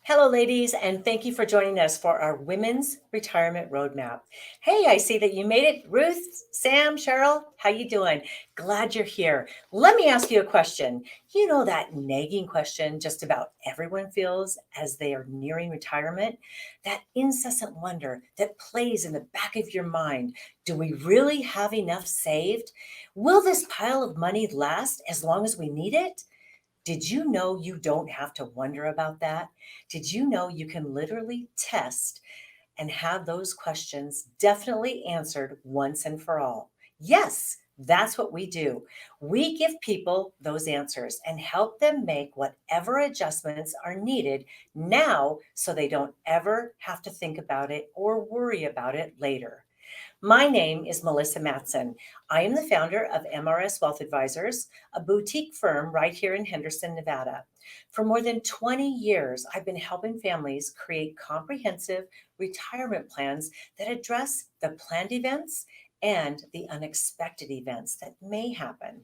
Hello, ladies, and thank you for joining us for our Women's Retirement Roadmap. Hey, I see that you made it. Ruth, Sam, Cheryl, how you doing? Glad you're here. Let me ask you a question. You know that nagging question just about everyone feels as they are nearing retirement? That incessant wonder that plays in the back of your mind. Do we really have enough saved? Will this pile of money last as long as we need it? Did you know you don't have to wonder about that? Did you know you can literally test and have those questions definitely answered once and for all? Yes, that's what we do. We give people those answers and help them make whatever adjustments are needed now so they don't ever have to think about it or worry about it later. My name is Melissa Matson. I am the founder of MRS Wealth Advisors, a boutique firm right here in Henderson, Nevada. For more than 20 years, I've been helping families create comprehensive retirement plans that address the planned events and the unexpected events that may happen.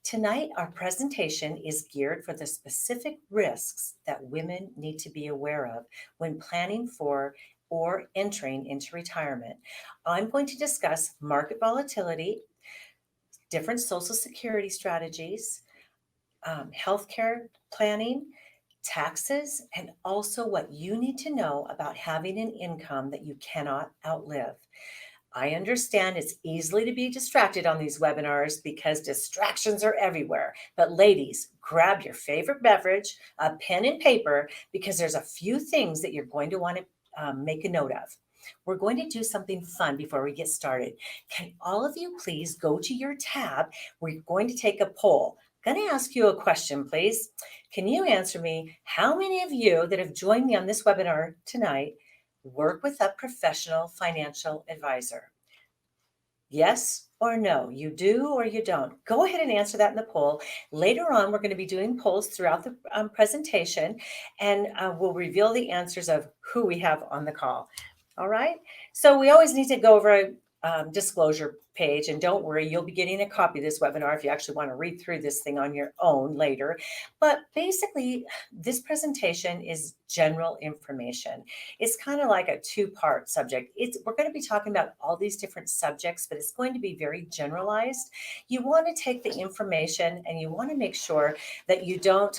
Tonight, our presentation is geared for the specific risks that women need to be aware of when planning for or entering into retirement. I'm going to discuss market volatility, different Social Security strategies, healthcare planning, taxes, and also what you need to know about having an income that you cannot outlive. I understand it's easily to be distracted on these webinars because distractions are everywhere. But ladies, grab your favorite beverage, a pen and paper, because there's a few things that you're going to want to make a note of. We're going to do something fun before we get started. Can all of you please go to your tab? We're going to take a poll. I'm going to ask you a question, please. Can you answer me? How many of you that have joined me on this webinar tonight work with a professional financial advisor? Yes or no? You do or you don't? Go ahead and answer that in the poll. Later on, we're going to be doing polls throughout the presentation, and we'll reveal the answers of who we have on the call. All right. So we always need to go over a disclosure page, and don't worry, you'll be getting a copy of this webinar if you actually want to read through this thing on your own later. But basically, this presentation is general information. It's kind of like a two-part subject. We're going to be talking about all these different subjects, but it's going to be very generalized. You want to take the information and you want to make sure that you don't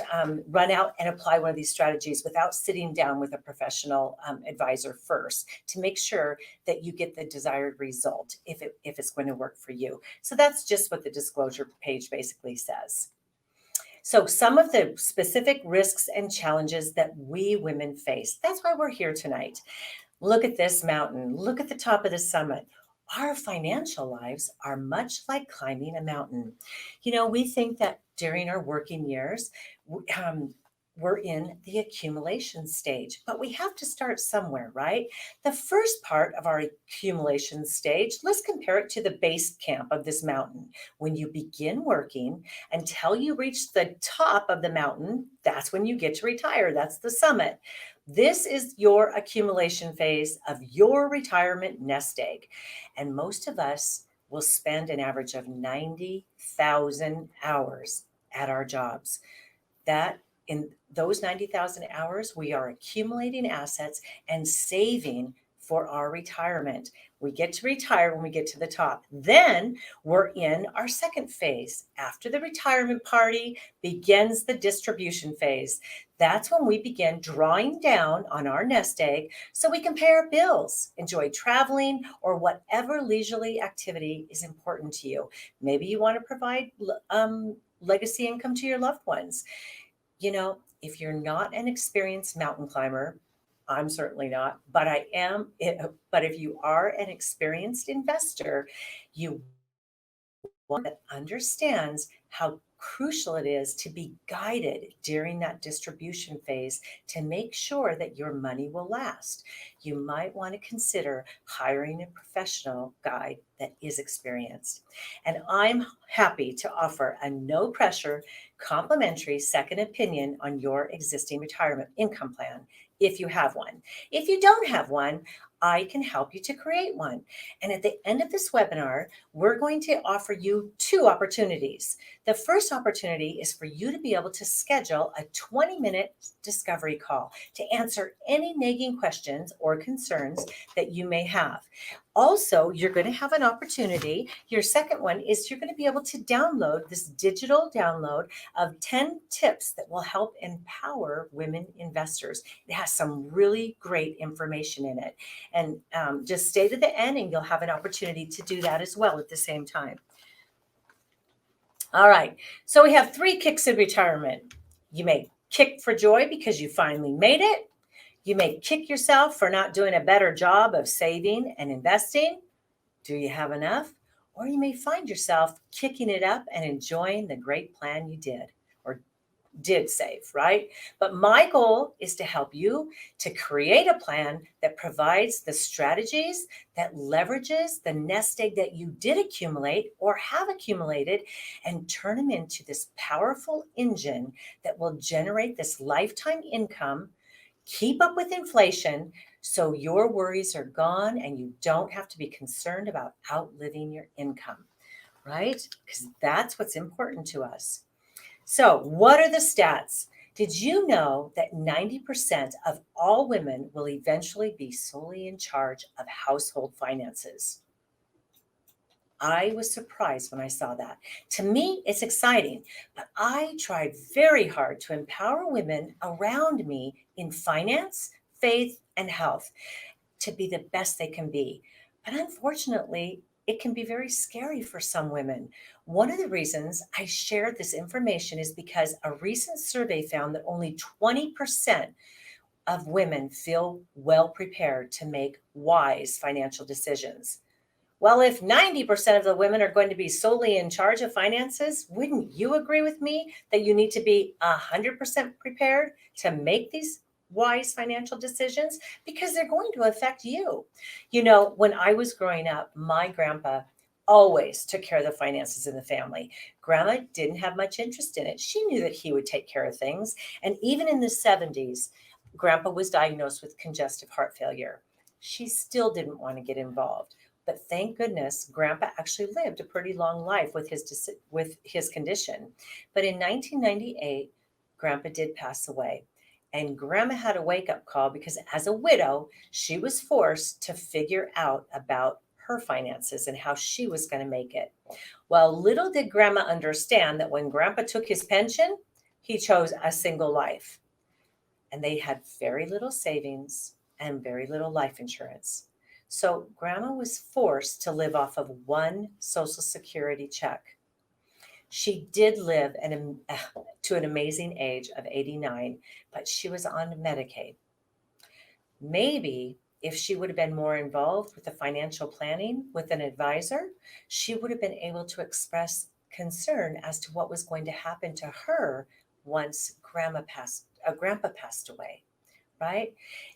run out and apply one of these strategies without sitting down with a professional advisor first to make sure that you get the desired result if it's going to work for you. So that's just what the disclosure page basically says. So some of the specific risks and challenges that we women face. That's why we're here tonight. Look at this mountain. Look at the top of the summit. Our financial lives are much like climbing a mountain. You know, we think that during our working years, we're in the accumulation stage, but we have to start somewhere, right? The first part of our accumulation stage, let's compare it to the base camp of this mountain. When you begin working until you reach the top of the mountain, that's when you get to retire. That's the summit. This is your accumulation phase of your retirement nest egg. And most of us will spend an average of 90,000 hours at our jobs. That in those 90,000 hours, we are accumulating assets and saving for our retirement. We get to retire when we get to the top. Then we're in our second phase. After the retirement party begins the distribution phase. That's when we begin drawing down on our nest egg so we can pay our bills, enjoy traveling, or whatever leisurely activity is important to you. Maybe you want to provide legacy income to your loved ones. You know, if you're not an experienced mountain climber, I'm certainly not, but I am. But if you are an experienced investor, you one that understands how crucial it is to be guided during that distribution phase to make sure that your money will last. You might want to consider hiring a professional guide that is experienced. And I'm happy to offer a no pressure complimentary second opinion on your existing retirement income plan if you have one. If you don't have one, I can help you to create one. And at the end of this webinar, we're going to offer you two opportunities. The first opportunity is for you to be able to schedule a 20-minute discovery call to answer any nagging questions or concerns that you may have. Also, you're going to have an opportunity. Your second one is you're going to be able to download this digital download of 10 tips that will help empower women investors. It has some really great information in it. And just stay to the end and you'll have an opportunity to do that as well at the same time. All right, so we have 3 kicks in retirement. You may kick for joy because you finally made it. You may kick yourself for not doing a better job of saving and investing. Do you have enough? Or you may find yourself kicking it up and enjoying the great plan you did save, right? But my goal is to help you to create a plan that provides the strategies that leverages the nest egg that you did accumulate or have accumulated and turn them into this powerful engine that will generate this lifetime income, keep up with inflation, so your worries are gone and you don't have to be concerned about outliving your income, right? Because that's what's important to us. So, what are the stats? Did you know that 90% of all women will eventually be solely in charge of household finances? I was surprised when I saw that. To me, it's exciting, but I tried very hard to empower women around me in finance, faith, and health to be the best they can be. But unfortunately, it can be very scary for some women. One of the reasons I shared this information is because a recent survey found that only 20% of women feel well prepared to make wise financial decisions. Well, if 90% of the women are going to be solely in charge of finances, wouldn't you agree with me that you need to be 100% prepared to make these wise financial decisions? Because they're going to affect you. You know, when I was growing up, my grandpa always took care of the finances in the family. Grandma didn't have much interest in it. She knew that he would take care of things. And even in the 70s, Grandpa was diagnosed with congestive heart failure. She still didn't want to get involved. But thank goodness, Grandpa actually lived a pretty long life with his condition. But in 1998, Grandpa did pass away. And Grandma had a wake-up call because as a widow, she was forced to figure out about her finances and how she was going to make it. Well, little did Grandma understand that when Grandpa took his pension, he chose a single life. And they had very little savings and very little life insurance. So Grandma was forced to live off of one Social Security check. She did live to an amazing age of 89, but she was on Medicaid. Maybe if she would have been more involved with the financial planning with an advisor, she would have been able to express concern as to what was going to happen to her once Grandpa passed away, right?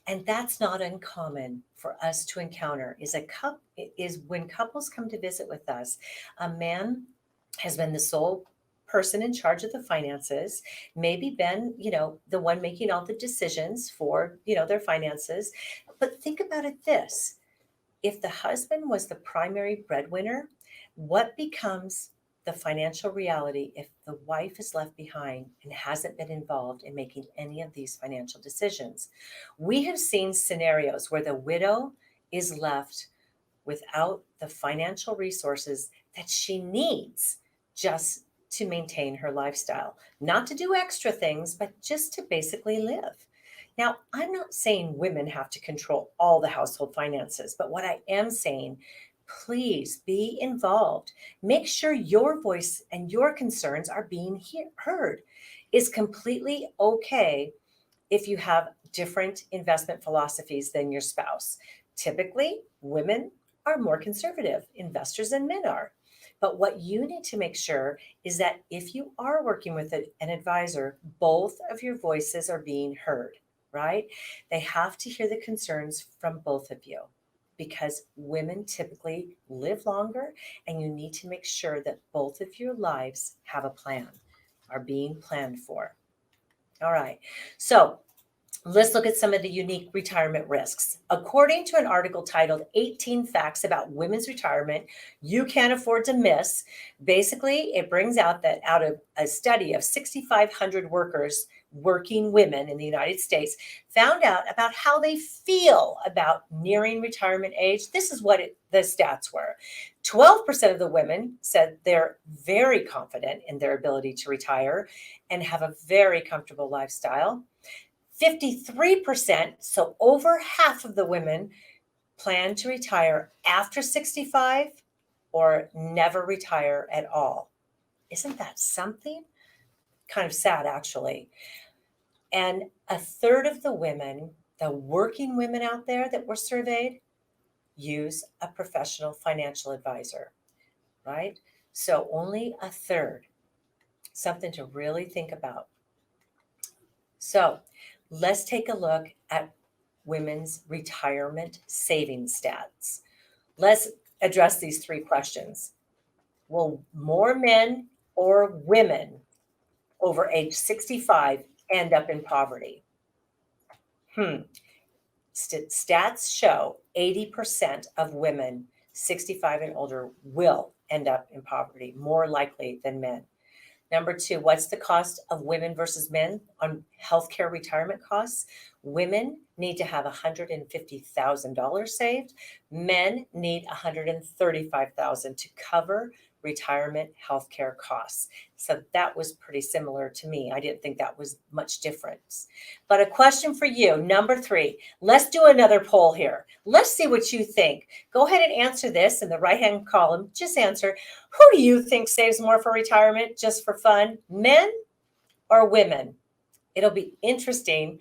And that's not uncommon for us to encounter. Is when couples come to visit with us, a man has been the sole person in charge of the finances, maybe been, the one making all the decisions for, their finances. But think about it this: if the husband was the primary breadwinner, what becomes the financial reality if the wife is left behind and hasn't been involved in making any of these financial decisions? We have seen scenarios where the widow is left without the financial resources that she needs just to maintain her lifestyle, not to do extra things, but just to basically live. Now, I'm not saying women have to control all the household finances, but what I am saying, please be involved. Make sure your voice and your concerns are being heard. It's completely okay if you have different investment philosophies than your spouse. Typically, women are more conservative investors than men are. But what you need to make sure is that if you are working with an advisor, both of your voices are being heard, right? They have to hear the concerns from both of you because women typically live longer and you need to make sure that both of your lives have a plan. are being planned for. All right. So let's look at some of the unique retirement risks. According to an article titled 18 Facts About Women's Retirement You Can't Afford to Miss, basically it brings out that out of a study of 6,500 working women in the United States, found out about how they feel about nearing retirement age. This is what the stats were. 12% of the women said they're very confident in their ability to retire and have a very comfortable lifestyle. 53%, so over half of the women, plan to retire after 65 or never retire at all. Isn't that something? Kind of sad, actually. And a third of the women, the working women out there that were surveyed, use a professional financial advisor, right? So only a third. Something to really think about. So let's take a look at women's retirement savings stats. Let's address these three questions. Will more men or women over age 65 end up in poverty? Stats show 80% of women 65 and older will end up in poverty, more likely than men. Number two, what's the cost of women versus men on healthcare retirement costs? Women need to have $150,000 saved. Men need $135,000 to cover retirement healthcare costs. So that was pretty similar to me. I didn't think that was much difference. But a question for you, number three. Let's do another poll here. Let's see what you think. Go ahead and answer this in the right-hand column. Just answer, who do you think saves more for retirement just for fun, men or women? It'll be interesting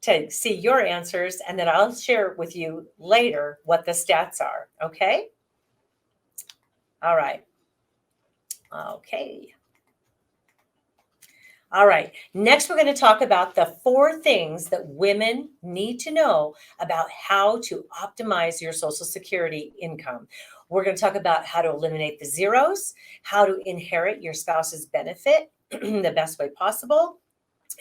to see your answers, and then I'll share with you later what the stats are, okay? All right. Okay. All right. Next, we're going to talk about the 4 things that women need to know about how to optimize your Social Security income. We're going to talk about how to eliminate the zeros, how to inherit your spouse's benefit the best way possible,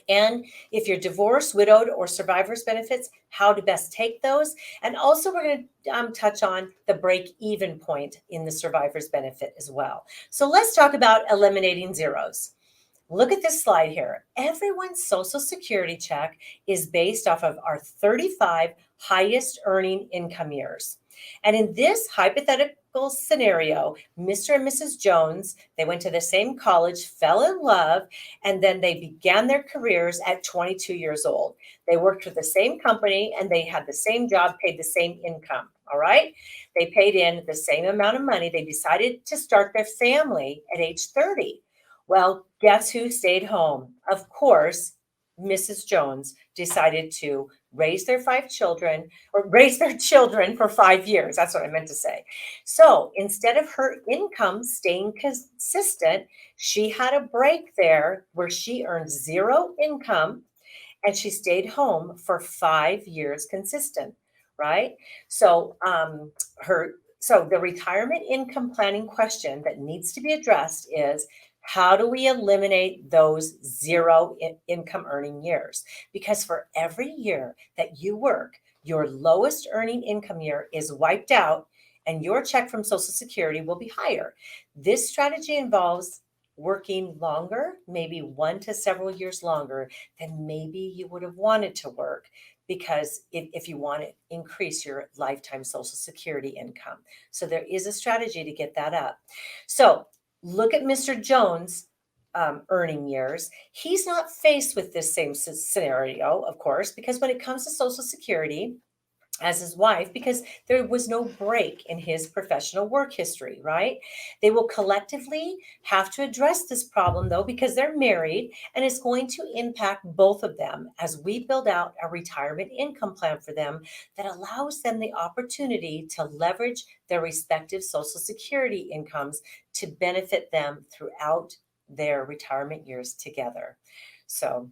and if you're divorced, widowed, or survivor's benefits, how to best take those. And also we're going to touch on the break-even point in the survivor's benefit as well. So let's talk about eliminating zeros. Look at this slide here. Everyone's Social Security check is based off of our 35 highest earning income years. And in this hypothetical scenario, Mr. and Mrs. Jones, they went to the same college, fell in love, and then they began their careers at 22 years old. They worked for the same company and they had the same job, paid the same income. All right. They paid in the same amount of money. They decided to start their family at age 30. Well, guess who stayed home? Of course, Mrs. Jones decided to raise their 5 children, or raise their children for 5 years. That's what I meant to say. So instead of her income staying consistent, she had a break there where she earned 0 income and she stayed home for 5 years consistent, right? So the retirement income planning question that needs to be addressed is, how do we eliminate those 0 income earning years? Because for every year that you work, your lowest earning income year is wiped out and your check from Social Security will be higher. This strategy involves working longer, maybe 1 to several years longer than maybe you would have wanted to work, because if you want to increase your lifetime Social Security income. So there is a strategy to get that up. So look at Mr. Jones' earning years. He's not faced with this same scenario, of course, because when it comes to Social Security, as his wife, because there was no break in his professional work history, right? They will collectively have to address this problem, though, because they're married, and it's going to impact both of them as we build out a retirement income plan for them that allows them the opportunity to leverage their respective Social Security incomes to benefit them throughout their retirement years together. So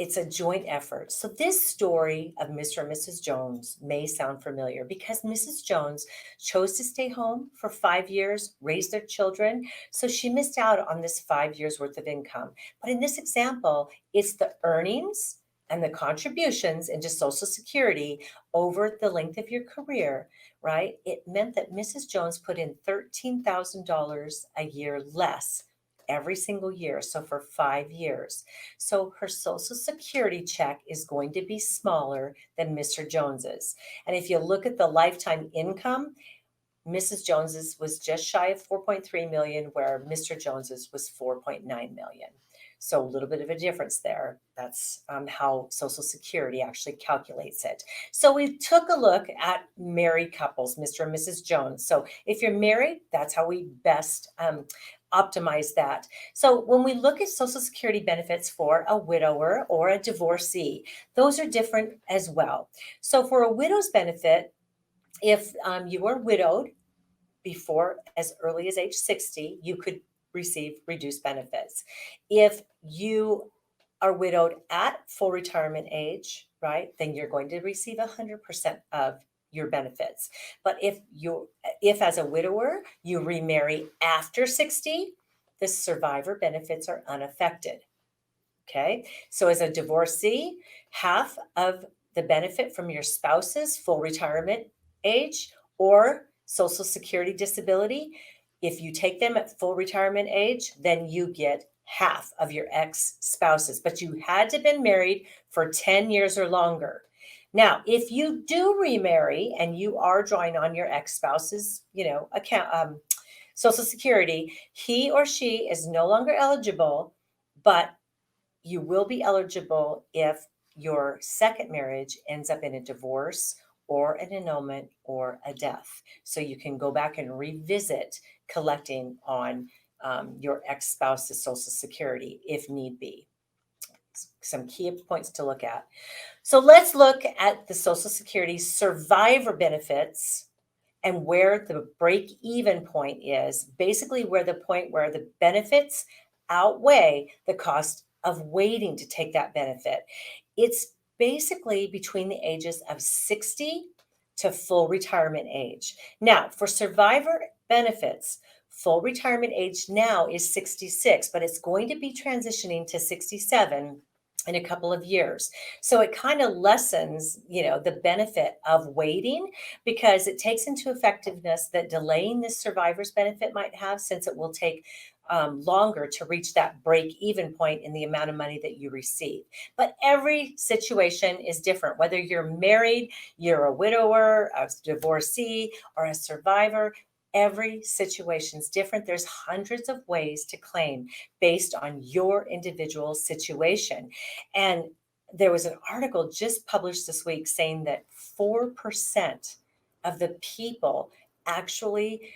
It's a joint effort. So this story of Mr. and Mrs. Jones may sound familiar because Mrs. Jones chose to stay home for 5 years, raise their children. So she missed out on this 5 years worth of income. But in this example, it's the earnings and the contributions into Social Security over the length of your career, right? It meant that Mrs. Jones put in $13,000 a year less every single year. So for 5 years. So her Social Security check is going to be smaller than Mr. Jones's. And if you look at the lifetime income, Mrs. Jones's was just shy of 4.3 million, where Mr. Jones's was 4.9 million. So a little bit of a difference there. That's how Social Security actually calculates it. So we took a look at married couples, Mr. and Mrs. Jones. So if you're married, that's how we best optimize that. So when we look at Social Security benefits for a widower or a divorcee, those are different as well. So for a widow's benefit, if you were widowed before as early as age 60, you could receive reduced benefits. If you are widowed at full retirement age, right, then you're going to receive 100% of your benefits. But if as a widower you remarry after 60, the survivor benefits are unaffected. Okay, so as a divorcee, half of the benefit from your spouse's full retirement age or Social Security disability, if you take them at full retirement age, then you get half of your ex-spouse's, but you had to have been married for 10 years or longer. Now, if you do remarry and you are drawing on your ex-spouse's, account, Social Security, he or she is no longer eligible, but you will be eligible if your second marriage ends up in a divorce or an annulment or a death. So you can go back and revisit collecting on your ex-spouse's Social Security if need be. Some key points to look at. So let's look at the Social Security survivor benefits and where the break even point is, basically where the point where the benefits outweigh the cost of waiting to take that benefit. It's basically between the ages of 60 to full retirement age. Now, for survivor benefits, full retirement age now is 66, but it's going to be transitioning to 67 in a couple of years. So it kind of lessens, the benefit of waiting because it takes into effectiveness that delaying this survivor's benefit might have, since it will take longer to reach that break even point in the amount of money that you receive. But every situation is different, whether you're married, you're a widower, a divorcee, or a survivor. Every situation is different. There's hundreds of ways to claim based on your individual situation. And there was an article just published this week saying that 4% of the people actually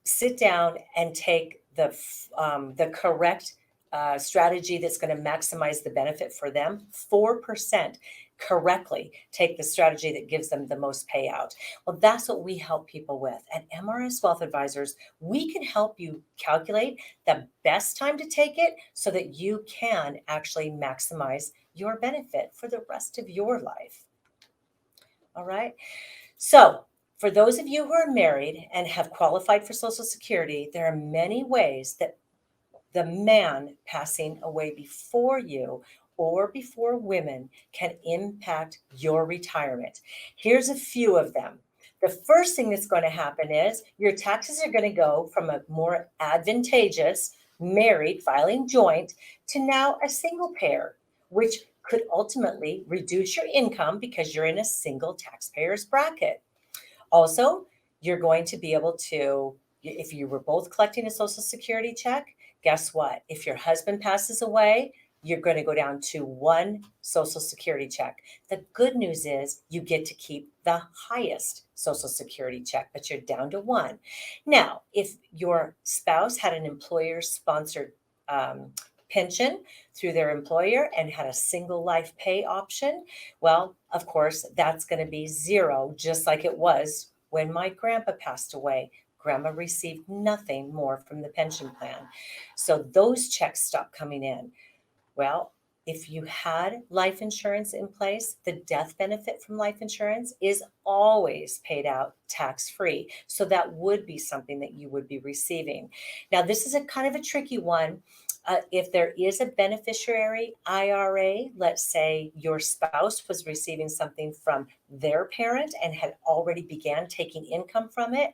sit down and take the correct strategy that's going to maximize the benefit for them. 4% correctly take the strategy that gives them the most payout. Well, that's what we help people with. At MRS Wealth Advisors, we can help you calculate the best time to take it so that you can actually maximize your benefit for the rest of your life. All right. So, for those of you who are married and have qualified for Social Security, there are many ways that the man passing away before you or before women can impact your retirement. Here's a few of them. The first thing that's going to happen is your taxes are going to go from a more advantageous married filing joint to now a single payer, which could ultimately reduce your income because you're in a single taxpayer's bracket. Also, you're going to be able to, if you were both collecting a Social Security check, guess what? If your husband passes away, you're going to go down to one Social Security check. The good news is you get to keep the highest Social Security check, but you're down to one. Now, if your spouse had an employer-sponsored pension through their employer and had a single life pay option, well, of course, that's going to be zero, just like it was when my grandpa passed away. Grandma received nothing more from the pension plan. So those checks stopped coming in. Well, If you had life insurance in place, the death benefit from life insurance is always paid out tax-free. So that would be something that you would be receiving. Now, this is a kind of a tricky one. If there is a beneficiary IRA, let's say your spouse was receiving something from their parent and had already began taking income from it,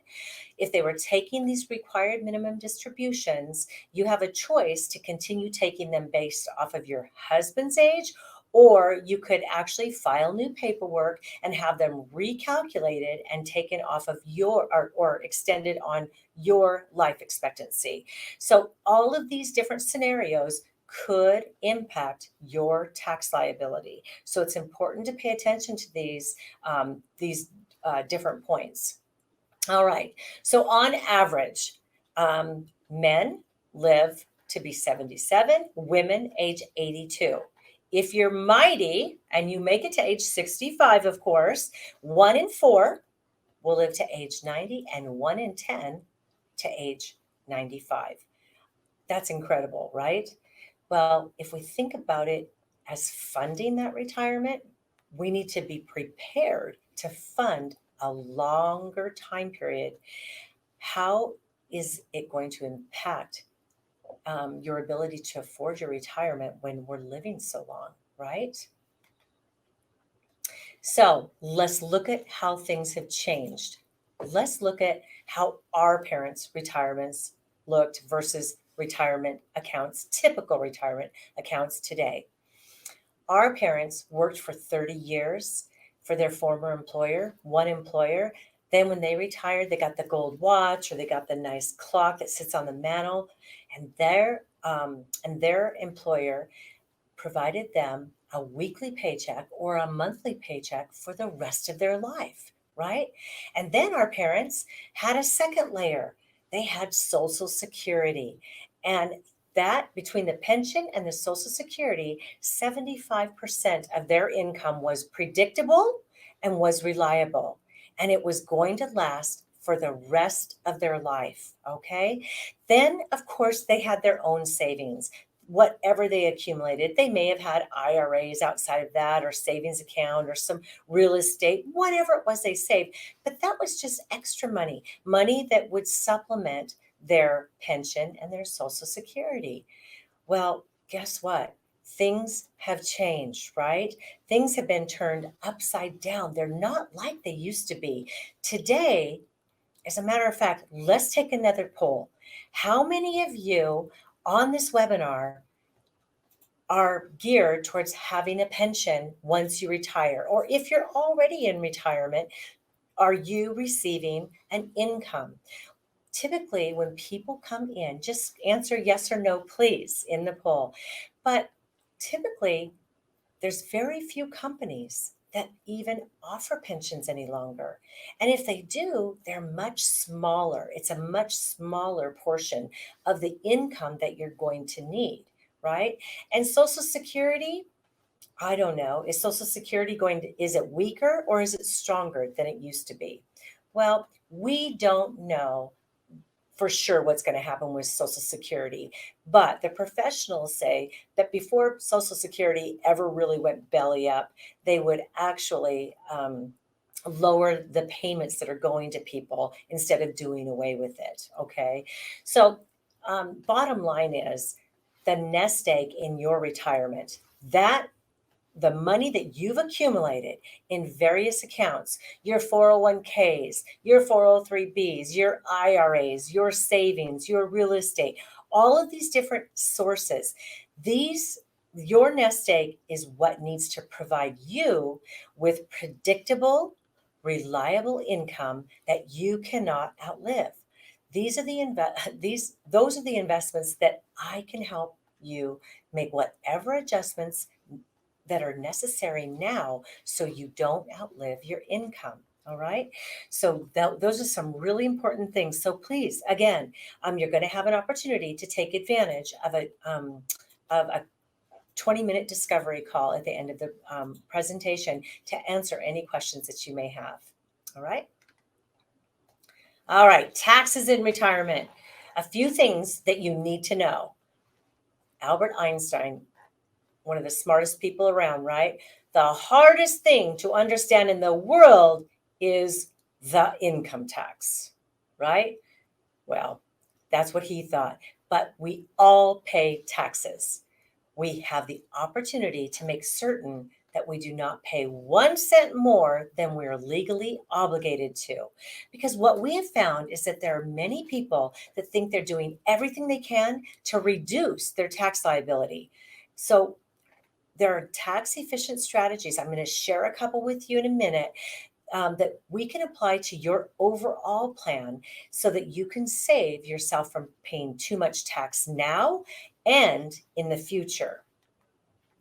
if they were taking these required minimum distributions, you have a choice to continue taking them based off of your husband's age, or you could actually file new paperwork and have them recalculated and taken off of your or extended on your life expectancy. So all of these different scenarios could impact your tax liability. So it's important to pay attention to these different points. All right. So on average, men live to be 77, women age 82. If you're mighty and you make it to age 65, of course, 1 in 4 will live to age 90 and 1 in 10 to age 95. That's incredible, right? Well, if we think about it as funding that retirement, we need to be prepared to fund a longer time period. How is it going to impact your ability to afford your retirement when we're living so long, right? So let's look at how things have changed. Let's look at how our parents' retirements looked versus retirement accounts, typical retirement accounts today. Our parents worked for 30 years for their former employer, one employer. Then when they retired, they got the gold watch or they got the nice clock that sits on the mantle, and their employer provided them a weekly paycheck or a monthly paycheck for the rest of their life, right? And then our parents had a second layer. They had Social Security. And that between the pension and the Social Security, 75% of their income was predictable and was reliable. And it was going to last for the rest of their life. Okay. Then, of course, they had their own savings. Whatever they accumulated, they may have had IRAs outside of that, or savings account, or some real estate, whatever it was they saved. But that was just extra money, money that would supplement their pension and their Social Security. Well, guess what? Things have changed, right? Things have been turned upside down. They're not like they used to be. Today, as a matter of fact, let's take another poll. How many of you on this webinar are geared towards having a pension once you retire? Or if you're already in retirement, are you receiving an income? Typically, when people come in, just answer yes or no, please, in the poll. But typically, there's very few companies that even offer pensions any longer. And if they do, they're much smaller. It's a much smaller portion of the income that you're going to need, right? And Social Security, I don't know. Is Social Security is it weaker or is it stronger than it used to be? Well, we don't know for sure what's going to happen with Social Security. But the professionals say that before Social Security ever really went belly up, they would actually lower the payments that are going to people instead of doing away with it. Okay. So, bottom line is the nest egg in your retirement, that the money that you've accumulated in various accounts, your 401ks, your 403bs, your IRAs, your savings, your real estate, all of these different sources, your nest egg is what needs to provide you with predictable, reliable income that you cannot outlive. Those are the investments that I can help you make whatever adjustments that are necessary now so you don't outlive your income. All right. So those are some really important things. So please, again, you're going to have an opportunity to take advantage of a 20-minute discovery call at the end of the presentation to answer any questions that you may have. All right. All right. Taxes in retirement. A few things that you need to know. Albert Einstein one of the smartest people around, right? The hardest thing to understand in the world is the income tax, right? Well, that's what he thought. But we all pay taxes. We have the opportunity to make certain that we do not pay 1 cent more than we're legally obligated to. Because what we have found is that there are many people that think they're doing everything they can to reduce their tax liability. So there are tax efficient strategies. I'm going to share a couple with you in a minute that we can apply to your overall plan so that you can save yourself from paying too much tax now and in the future.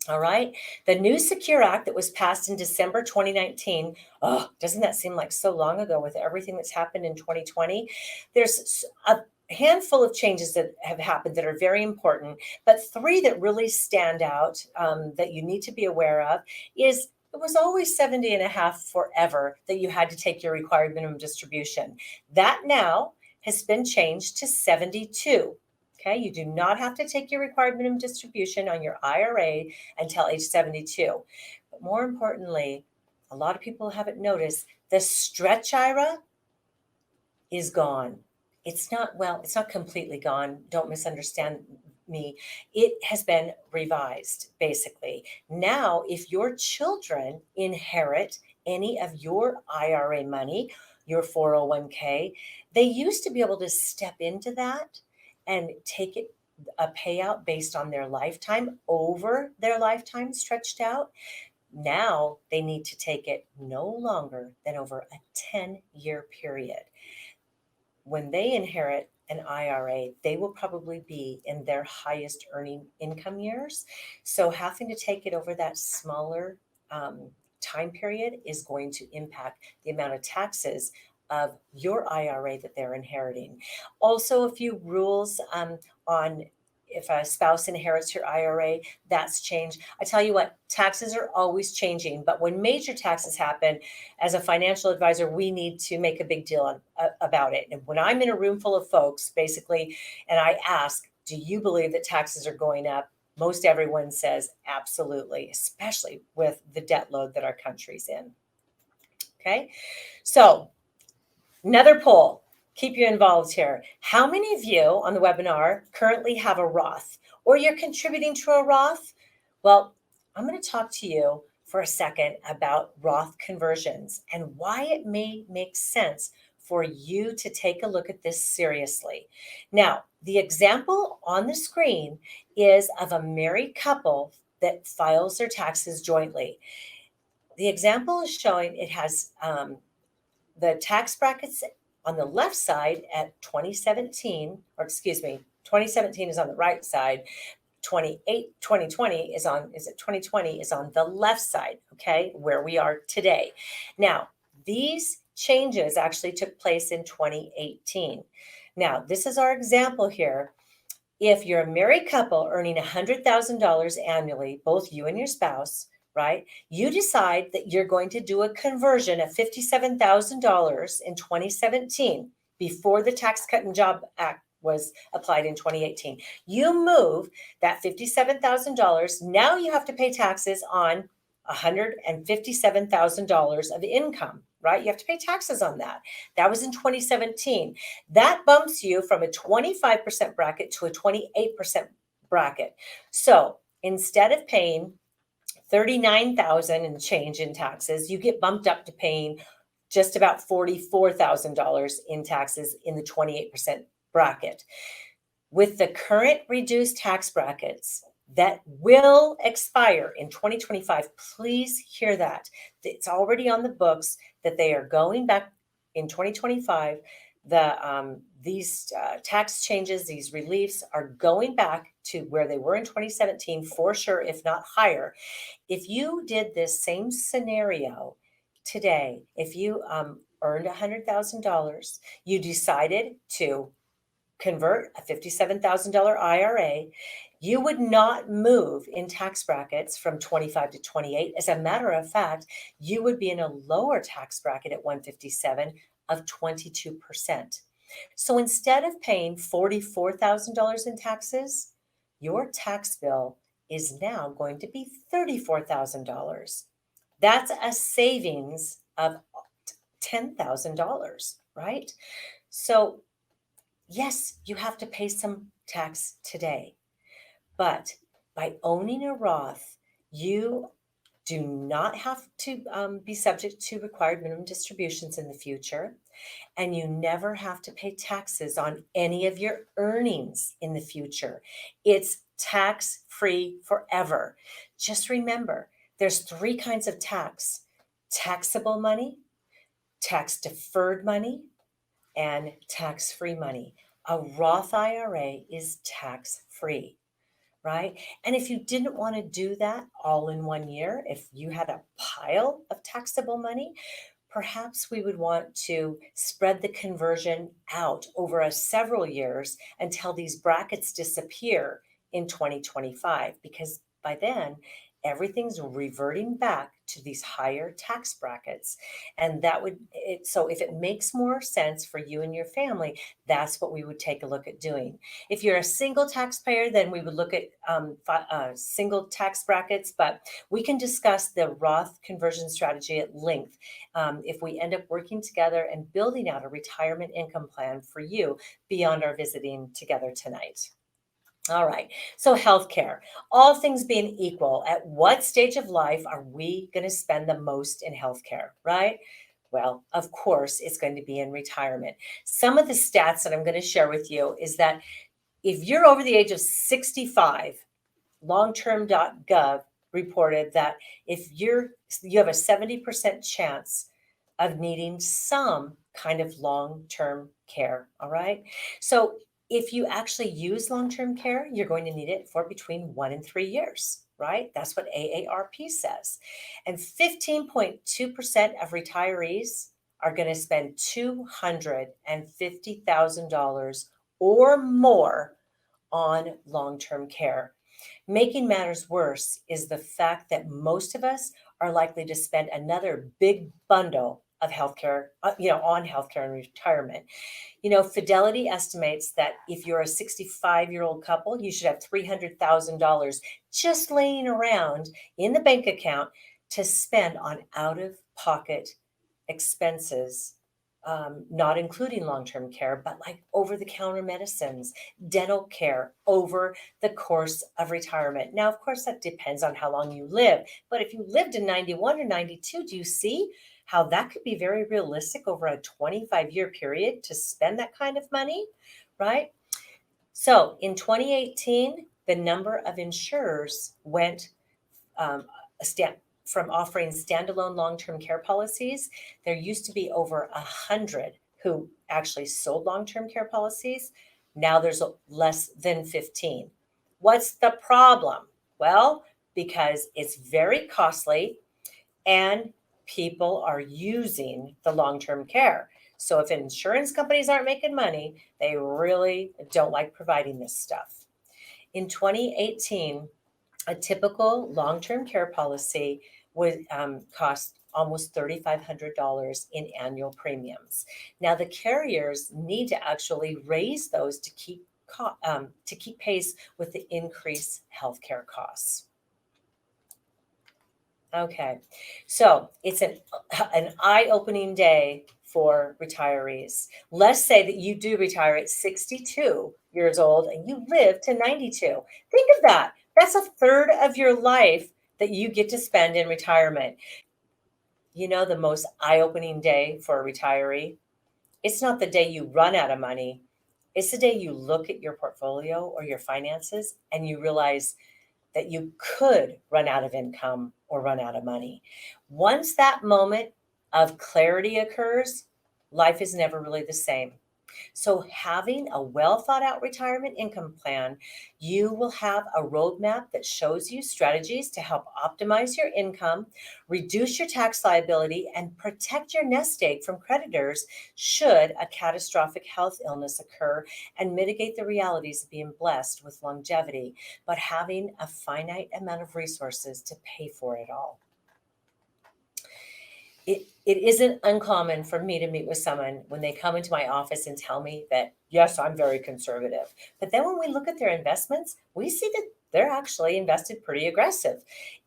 All right. The new Secure Act that was passed in December 2019. Oh, doesn't that seem like so long ago with everything that's happened in 2020? There's a handful of changes that have happened that are very important, but three that really stand out that you need to be aware of is it was always 70 and a half forever that you had to take your required minimum distribution. That now has been changed to 72. Okay, you do not have to take your required minimum distribution on your IRA until age 72. But more importantly, a lot of people haven't noticed the stretch IRA is gone. It's not completely gone. Don't misunderstand me. It has been revised, basically. Now, if your children inherit any of your IRA money, your 401k, they used to be able to step into that and take it a payout based on their lifetime over their lifetime stretched out. Now they need to take it no longer than over a 10-year period. When they inherit an IRA, they will probably be in their highest earning income years. So having to take it over that smaller time period is going to impact the amount of taxes of your IRA that they're inheriting. Also, a few rules on if a spouse inherits your IRA, that's changed. I tell you what, taxes are always changing, but when major taxes happen, as a financial advisor, we need to make a big deal about it. And when I'm in a room full of folks, basically, and I ask, do you believe that taxes are going up? Most everyone says absolutely, especially with the debt load that our country's in. Okay, so another poll. Keep you involved here. How many of you on the webinar currently have a Roth or you're contributing to a Roth? Well, I'm going to talk to you for a second about Roth conversions and why it may make sense for you to take a look at this seriously. Now, the example on the screen is of a married couple that files their taxes jointly. The example is showing it has the tax brackets on the left side at 2017, or excuse me, 2017 is on the right side. 2020 is on, is it 2020 is on the left side, okay, where we are today. Now, these changes actually took place in 2018. Now, this is our example here. If you're a married couple earning $100,000 annually, both you and your spouse, right? You decide that you're going to do a conversion of $57,000 in 2017 before the Tax Cut and Job Act was applied in 2018. You move that $57,000. Now you have to pay taxes on $157,000 of income, right? You have to pay taxes on that. That was in 2017. That bumps you from a 25% bracket to a 28% bracket. So instead of paying $39,000 and change in taxes, you get bumped up to paying just about $44,000 in taxes in the 28% bracket. With the current reduced tax brackets that will expire in 2025, please hear that. It's already on the books that they are going back in 2025. These tax changes, these reliefs are going back to where they were in 2017 for sure, if not higher. If you did this same scenario today, if you earned $100,000, you decided to convert a $57,000 IRA, you would not move in tax brackets from 25 to 28. As a matter of fact, you would be in a lower tax bracket at 157 of 22%. So instead of paying $44,000 in taxes, your tax bill is now going to be $34,000. That's a savings of $10,000, right? So, yes, you have to pay some tax today, but by owning a Roth, you do not have to be subject to required minimum distributions in the future, and you never have to pay taxes on any of your earnings in the future. It's tax free forever. Just remember, there's three kinds of tax: taxable money, tax deferred money, and tax free money. A Roth IRA is tax free, right? And if you didn't want to do that all in one year, if you had a pile of taxable money, perhaps we would want to spread the conversion out over several years until these brackets disappear in 2025, because by then everything's reverting back to these higher tax brackets. And that would it so if it makes more sense for you and your family, that's what we would take a look at doing. If you're a single taxpayer, then we would look at single tax brackets, but we can discuss the Roth conversion strategy at length if we end up working together and building out a retirement income plan for you beyond our visiting together tonight. All right. So, healthcare, all things being equal, at what stage of life are we going to spend the most in healthcare, right? Well, of course, it's going to be in retirement. Some of the stats that I'm going to share with you is that if you're over the age of 65, longterm.gov reported that if you have a 70% chance of needing some kind of long-term care, all right? So if you actually use long-term care, you're going to need it for between 1 and 3 years, right? That's what AARP says. And 15.2% of retirees are going to spend $250,000 or more on long-term care. Making matters worse is the fact that most of us are likely to spend another big bundle of healthcare, on healthcare and retirement. Fidelity estimates that if you're a 65-year-old couple, you should have $300,000 just laying around in the bank account to spend on out-of-pocket expenses, not including long-term care, but like over-the-counter medicines, dental care over the course of retirement. Now, of course, that depends on how long you live. But if you lived in 91 or 92, do you see how that could be very realistic over a 25-year period to spend that kind of money, right? So in 2018, the number of insurers went from offering standalone long-term care policies. There used to be over 100 who actually sold long-term care policies. Now there's less than 15. What's the problem? Well, because it's very costly and people are using the long-term care. So if insurance companies aren't making money, they really don't like providing this stuff. In 2018, a typical long-term care policy would cost almost $3,500 in annual premiums. Now, the carriers need to actually raise those to keep pace with the increased healthcare costs. Okay, so it's an eye-opening day for retirees. Let's say that you do retire at 62 years old and you live to 92. Think of that. That's a third of your life that you get to spend in retirement. The most eye-opening day for a retiree? It's not the day you run out of money. It's the day you look at your portfolio or your finances and you realize that you could run out of income or run out of money. Once that moment of clarity occurs, life is never really the same. So, having a well thought out retirement income plan, you will have a roadmap that shows you strategies to help optimize your income, reduce your tax liability, and protect your nest egg from creditors should a catastrophic health illness occur, and mitigate the realities of being blessed with longevity, but having a finite amount of resources to pay for it all. It isn't uncommon for me to meet with someone when they come into my office and tell me that, yes, I'm very conservative. But then when we look at their investments, we see that they're actually invested pretty aggressive.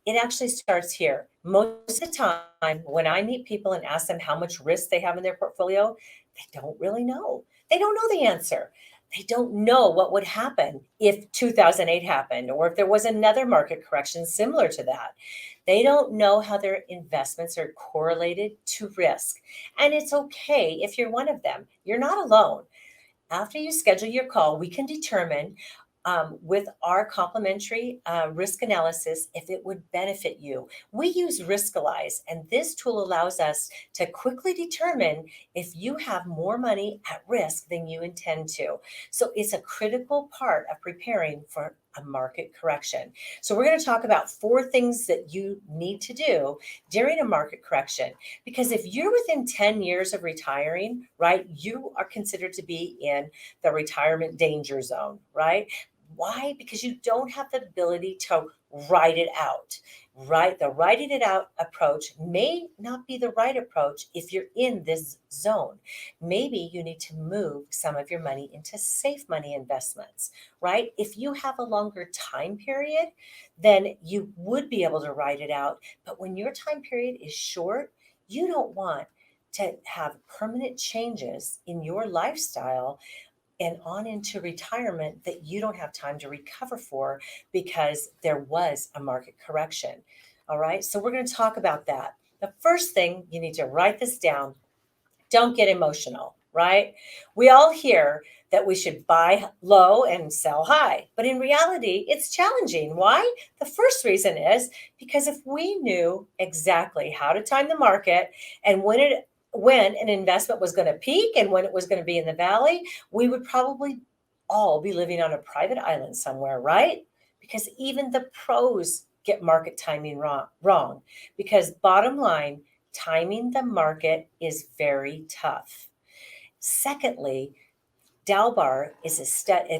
It actually starts here. Most of the time, when I meet people and ask them how much risk they have in their portfolio, they don't really know. They don't know the answer. They don't know what would happen if 2008 happened or if there was another market correction similar to that. They don't know how their investments are correlated to risk. And it's okay if you're one of them. You're not alone. After you schedule your call, we can determine with our complimentary risk analysis if it would benefit you. We use Riskalyze, and this tool allows us to quickly determine if you have more money at risk than you intend to. So it's a critical part of preparing for a market correction. So we're going to talk about 4 things that you need to do during a market correction. Because if you're within 10 years of retiring, right, you are considered to be in the retirement danger zone, right? Why? Because you don't have the ability to write it out, right? The writing it out approach may not be the right approach if you're in this zone. Maybe you need to move some of your money into safe money investments, right? If you have a longer time period, then you would be able to write it out. But when your time period is short, you don't want to have permanent changes in your lifestyle and on into retirement that you don't have time to recover for because there was a market correction. All right. So we're going to talk about that. The first thing, you need to write this down. Don't get emotional, right? We all hear that we should buy low and sell high, but in reality, it's challenging. Why? The first reason is because if we knew exactly how to time the market and when an investment was going to peak and when it was going to be in the valley, we would probably all be living on a private island somewhere, right? Because even the pros get market timing wrong. Because bottom line, timing the market is very tough. Secondly, Dalbar is a study.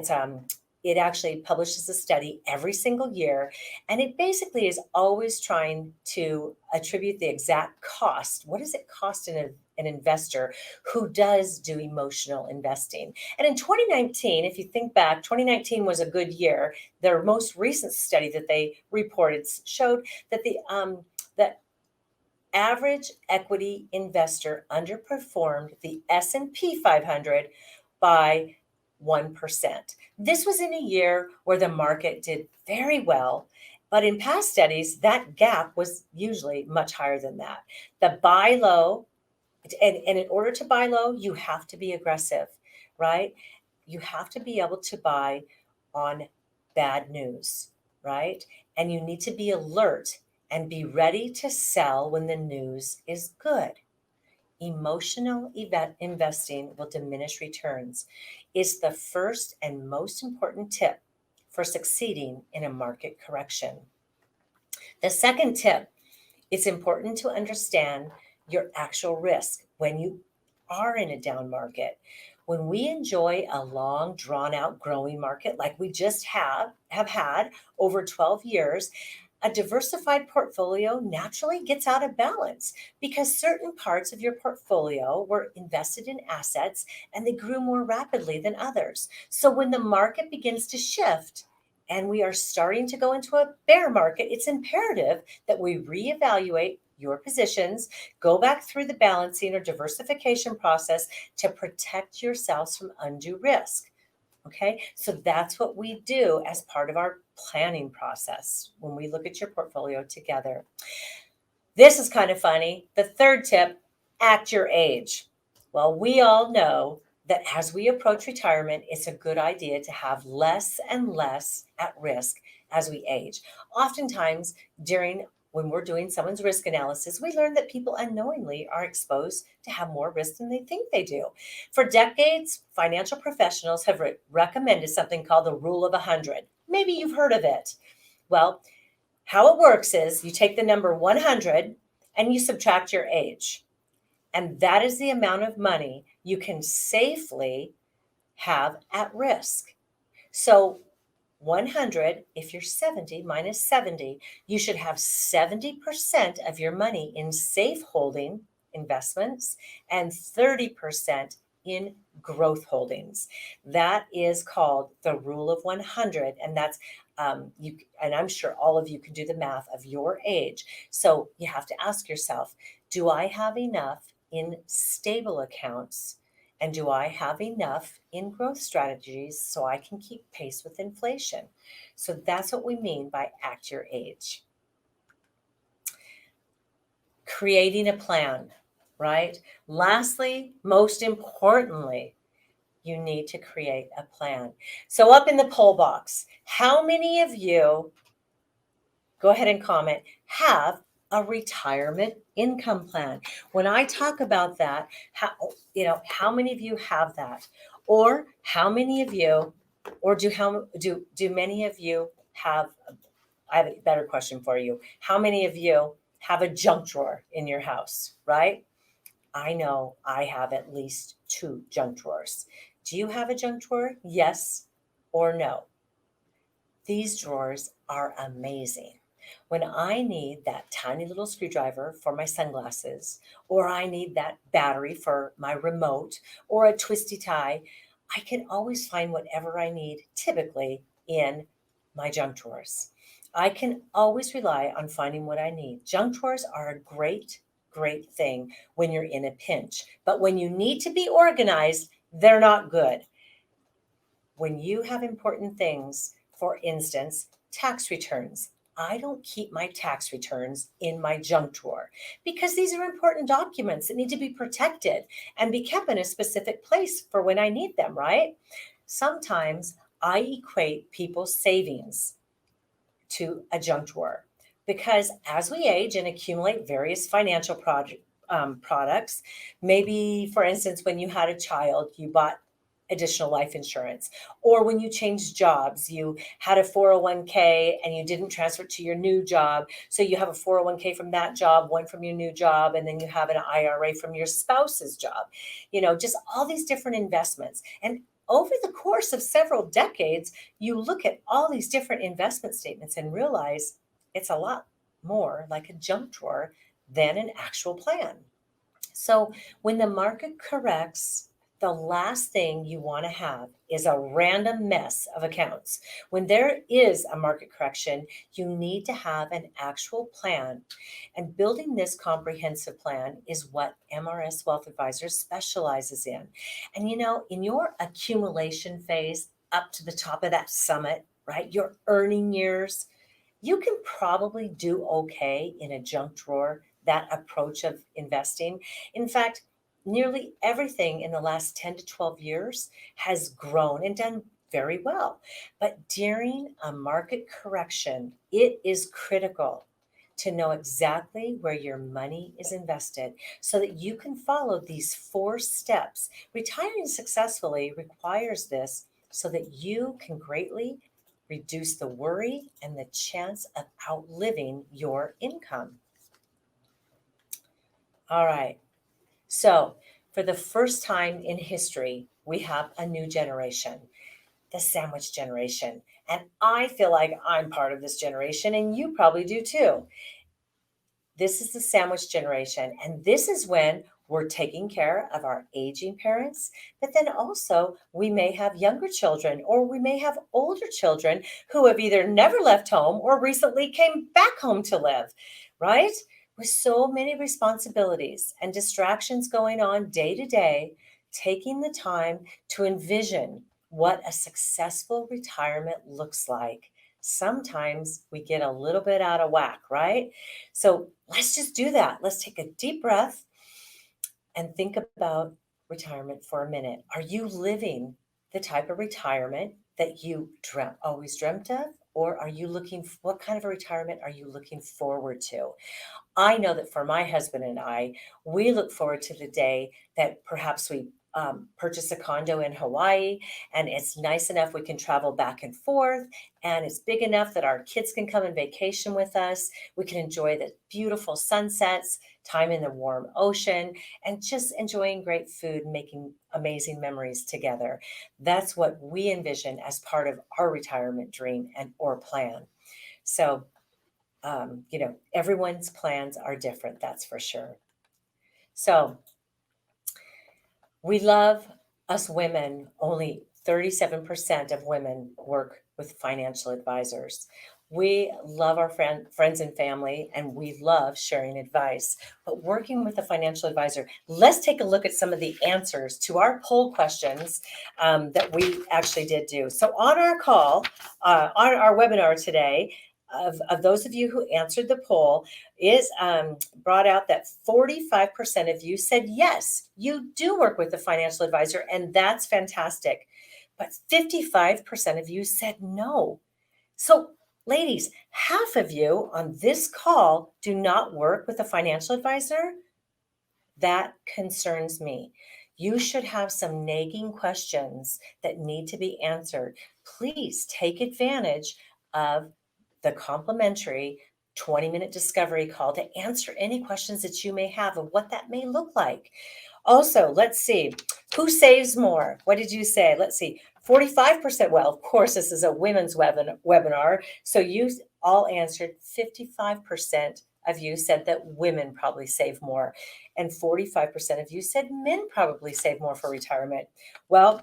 It actually publishes a study every single year, and it basically is always trying to attribute the exact cost. What does it cost an investor who does do emotional investing? And in 2019, if you think back, 2019 was a good year. Their most recent study that they reported showed that the average equity investor underperformed the S&P 500 by 1%. This was in a year where the market did very well, but in past studies, that gap was usually much higher than that. The buy low, and in order to buy low, you have to be aggressive, right? You have to be able to buy on bad news, right? And you need to be alert and be ready to sell when the news is good. Emotional investing will diminish returns is the first and most important tip for succeeding in a market correction. The second tip, it's important to understand your actual risk when you are in a down market. When we enjoy a long, drawn out growing market like we just have had over 12 years, a diversified portfolio naturally gets out of balance because certain parts of your portfolio were invested in assets and they grew more rapidly than others. So when the market begins to shift and we are starting to go into a bear market, it's imperative that we reevaluate your positions, go back through the balancing or diversification process to protect yourselves from undue risk. Okay, so that's what we do as part of our planning process when we look at your portfolio together. This is kind of funny. The third tip, act your age. Well, we all know that as we approach retirement, it's a good idea to have less and less at risk as we age. Oftentimes, when we're doing someone's risk analysis, we learn that people unknowingly are exposed to have more risk than they think they do. For decades, financial professionals have recommended something called the rule of 100. Maybe you've heard of it. Well, how it works is you take the number 100 and you subtract your age. And that is the amount of money you can safely have at risk. So 100, if you're 70 minus 70, you should have 70% of your money in safe holding investments and 30% in growth holdings. That is called the rule of 100. And that's and I'm sure all of you can do the math of your age. So you have to ask yourself, do I have enough in stable accounts? And do I have enough in growth strategies so I can keep pace with inflation? So that's what we mean by act your age. Creating a plan, right? Lastly, most importantly, you need to create a plan. So up in the poll box, how many of you, go ahead and comment, have a retirement income plan? When I talk about that, how many of you have that? Or how many of you, or do many of you have, I have a better question for you. How many of you have a junk drawer in your house, right? I know I have at least 2 junk drawers. Do you have a junk drawer? Yes or no? These drawers are amazing. When I need that tiny little screwdriver for my sunglasses, or I need that battery for my remote, or a twisty tie, I can always find whatever I need, typically in my junk drawers. I can always rely on finding what I need. Junk drawers are a great thing when you're in a pinch. But when you need to be organized, they're not good. When you have important things, for instance, tax returns, I don't keep my tax returns in my junk drawer because these are important documents that need to be protected and be kept in a specific place for when I need them, right? Sometimes I equate people's savings to a junk drawer because as we age and accumulate various financial products, maybe, for instance, when you had a child, you bought additional life insurance, or when you changed jobs, you had a 401k and you didn't transfer it to your new job. So you have a 401k from that job, one from your new job, and then you have an IRA from your spouse's job. Just all these different investments. And over the course of several decades, you look at all these different investment statements and realize it's a lot more like a junk drawer than an actual plan. So when the market corrects, the last thing you want to have is a random mess of accounts. When there is a market correction, you need to have an actual plan. And building this comprehensive plan is what MRS Wealth Advisors specializes in. And in your accumulation phase, up to the top of that summit, right, your earning years, you can probably do okay in a junk drawer, that approach of investing. In fact, nearly everything in the last 10 to 12 years has grown and done very well. But during a market correction, it is critical to know exactly where your money is invested so that you can follow these 4 steps. Retiring successfully requires this so that you can greatly reduce the worry and the chance of outliving your income. All right. So, for the first time in history, we have a new generation, the sandwich generation. And I feel like I'm part of this generation, and you probably do too. This is the sandwich generation. And this is when we're taking care of our aging parents, but then also we may have younger children or we may have older children who have either never left home or recently came back home to live, right? With so many responsibilities and distractions going on day to day, taking the time to envision what a successful retirement looks like. Sometimes we get a little bit out of whack, right? So let's just do that. Let's take a deep breath and think about retirement for a minute. Are you living the type of retirement that you always dreamt of? Or are you what kind of a retirement are you looking forward to? I know that for my husband and I, we look forward to the day that perhaps we purchase a condo in Hawaii and it's nice enough we can travel back and forth and it's big enough that our kids can come and vacation with us. We can enjoy the beautiful sunsets, time in the warm ocean, and just enjoying great food, making amazing memories together. That's what we envision as part of our retirement dream and or plan. So everyone's plans are different, that's for sure. So we love us women only 37% of women work with financial advisors. We love our friends and family, and we love sharing advice. But working with a financial advisor, let's take a look at some of the answers to our poll questions that we actually did do. So on our call, on our webinar today, of those of you who answered the poll, is brought out that 45% of you said yes, you do work with a financial advisor, and that's fantastic. But 55% of you said no. So, ladies, half of you on this call do not work with a financial advisor. That concerns me. You should have some nagging questions that need to be answered. Please take advantage of the complimentary 20-minute discovery call to answer any questions that you may have of what that may look like. Also, let's see, who saves more? What did you say? Let's see, 45%. Well, of course, this is a women's webinar. So you all answered. 55% of you said that women probably save more. And 45% of you said men probably save more for retirement. Well,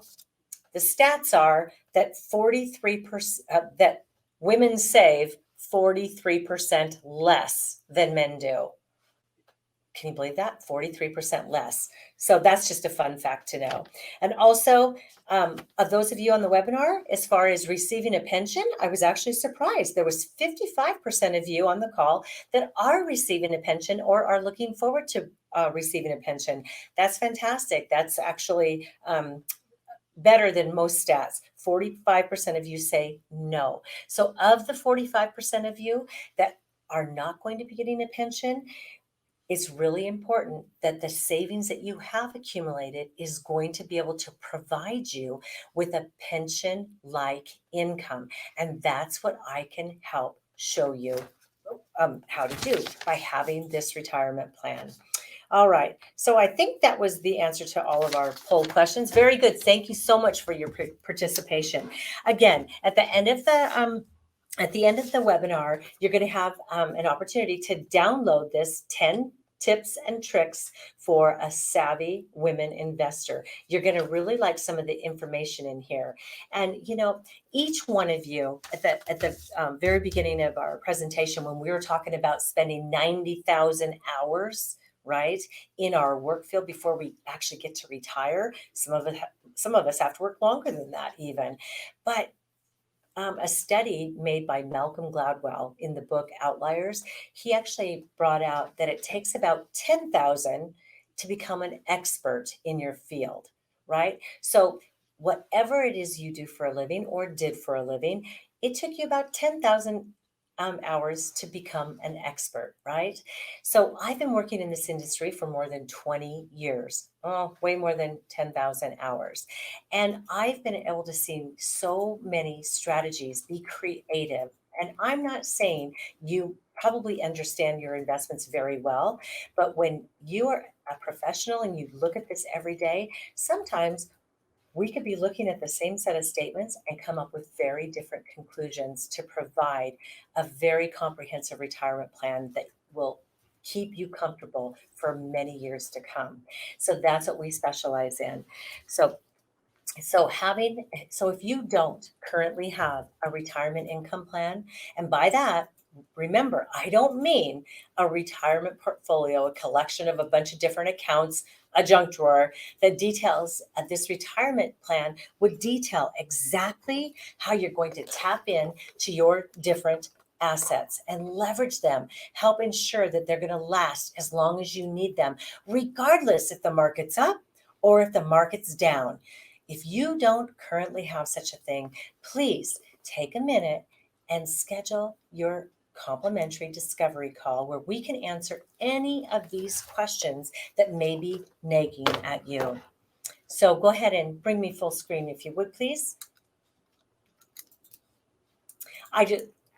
the stats are that 43%, that women save 43% less than men do. Can you believe that? 43% less. So that's just a fun fact to know. And also, of those of you on the webinar, as far as receiving a pension, I was actually surprised. There was 55% of you on the call that are receiving a pension or are looking forward to receiving a pension. That's fantastic. That's actually better than most stats. 45% of you say no. So of the 45% of you that are not going to be getting a pension, it's really important that the savings that you have accumulated is going to be able to provide you with a pension-like income. And that's what I can help show you how to do by having this retirement plan. All right. So I think that was the answer to all of our poll questions. Very good. Thank you so much for your participation. Again, at the end of the webinar, you're going to have an opportunity to download this 10 tips and tricks for a savvy women investor. You're going to really like some of the information in here. And, each one of you at the very beginning of our presentation, when we were talking about spending 90,000 hours, right, in our work field before we actually get to retire, some of us have to work longer than that even. But a study made by Malcolm Gladwell in the book Outliers, he actually brought out that it takes about 10,000 to become an expert in your field, right? So whatever it is you do for a living or did for a living, it took you about 10,000 hours to become an expert, right? So I've been working in this industry for more than 20 years, way more than 10,000 hours. And I've been able to see so many strategies be creative. And I'm not saying you probably understand your investments very well, but when you are a professional and you look at this every day, sometimes we could be looking at the same set of statements and come up with very different conclusions to provide a very comprehensive retirement plan that will keep you comfortable for many years to come. So that's what we specialize in. So so if you don't currently have a retirement income plan, and by that, remember, I don't mean a retirement portfolio, a collection of a bunch of different accounts, a junk drawer that details this retirement plan would detail exactly how you're going to tap in to your different assets and leverage them, help ensure that they're going to last as long as you need them, regardless if the market's up or if the market's down. If you don't currently have such a thing, please take a minute and schedule your complimentary discovery call where we can answer any of these questions that may be nagging at you. So go ahead and bring me full screen if you would, please.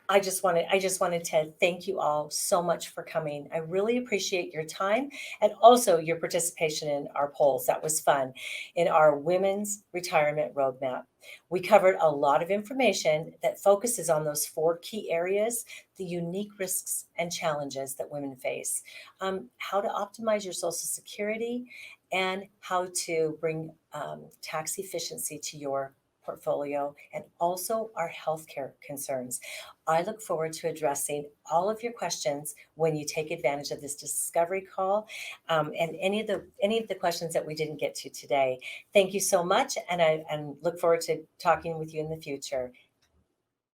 I just wanted to thank you all so much for coming. I really appreciate your time and also your participation in our polls. That was fun. In our women's retirement roadmap, we covered a lot of information that focuses on those 4 key areas, the unique risks and challenges that women face, how to optimize your Social Security, and how to bring tax efficiency to your portfolio, and also our healthcare concerns. I look forward to addressing all of your questions when you take advantage of this discovery call, and any of the questions that we didn't get to today. Thank you so much, and I look forward to talking with you in the future.